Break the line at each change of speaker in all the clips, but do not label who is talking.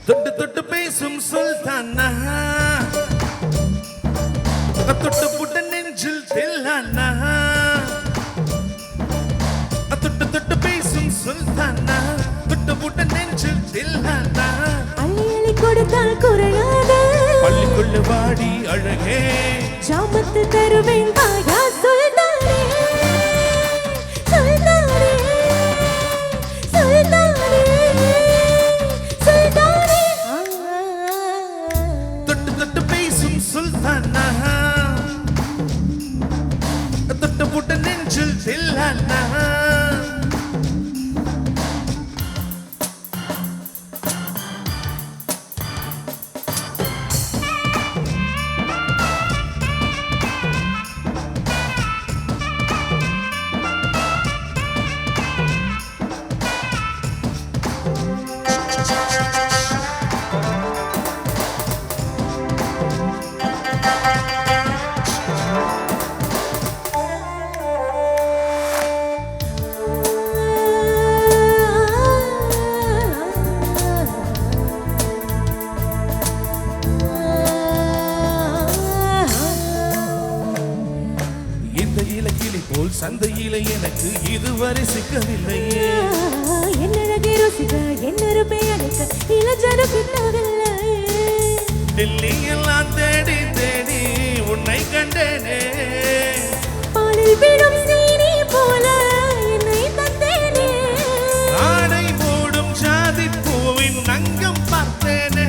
தொட்டு தொட்டு பேசும் சுல்தானா, தொட்டு புட்ட நெஞ்சில் தில்லானா, தொட்டு தொட்டு பேசும் சுல்தானா, தொட்டு புட்ட நெஞ்சில் தில்லானா.
அள்ளி அள்ளி கொடுத்தால் குறையாத
பள்ளிக்குள்ள வாடி அழகே,
ஜாமத்து தருவேன் தாயா சுல்தானே, சுல்தானே, சுல்தானே, சுல்தானே.
தொட்டு தொட்டு பேசும் சுல்தானா, தொட்டு புட்ட நெஞ்சில் தில்லானா. போல் சந்தையில எனக்கு இதுவரை சிக்கவில்லையே.
என்னழகே ருசிக என்னருமே அழைக்க இளஞ்சரு கிட்டவில்லை.
டெல்லி எல்லாம் தேடி தேடி உன்னை கண்டேனே,
பாலில் விடும் சீனி போல என்னை தந்தேனே.
ஆடை மூடும் ஜாதி பூவின் நங்கம் பார்த்தேனே,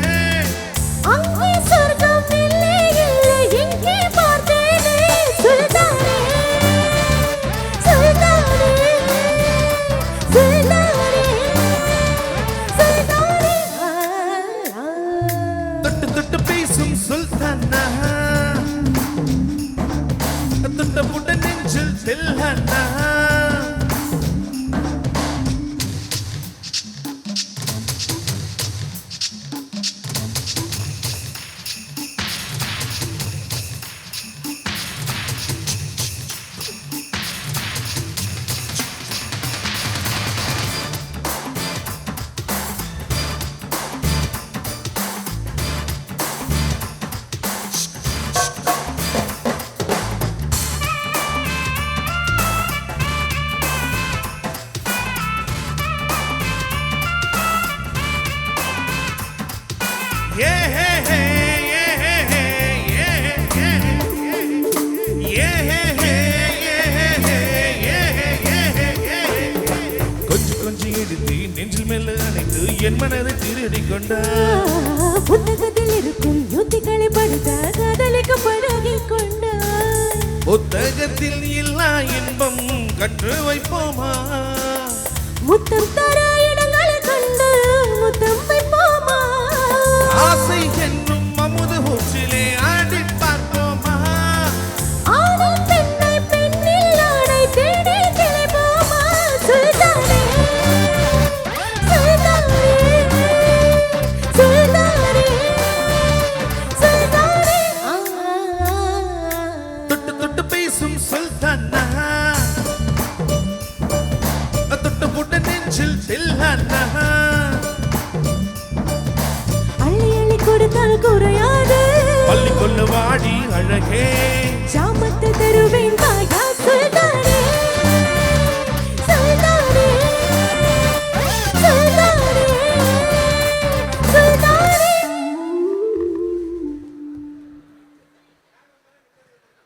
அங்கே சொர்க்கம் இல்லை இல்லை எங்கே பார்த்தேனே. சுல்தானே, சுல்தானே, சுல்தானே, சுல்தானே.
தொட்டு தொட்டு பேசும் சுல்தானா, தொட்ட புட்ட நெஞ்சில் தில்லானா. கொஞ்சம் கொஞ்சம் எடுத்து நெஞ்சில் மேல அணைத்து என் மனதை திருடி கொண்டா.
புத்தகத்தில் இருக்கும் யுத்திகளை படித்த காதலிக்கு பழகிக் கொண்டா.
புத்தகத்தில் இல்லா இன்பம் கற்று வைப்போமா,
முத்தம் தர இடங்களை கண்டு முத்தம் வைப்போமா.
ஆசை என்னும் அமுது ஊற்றிலே ஆடி பார்ப்போமா,
ஆணை பெண்ணை பெண்ணில் ஆடை தேடி கிளைப்போமா. சுல்தானே, சுல்தானே, சுல்தானே, சுல்தானே.
தொட்டு தொட்டு பேசும் சுல்தானா, தொட்டு புட்ட நெஞ்சில் தில்லானா.
அள்ளி அள்ளி கொடுத்தால் குறையா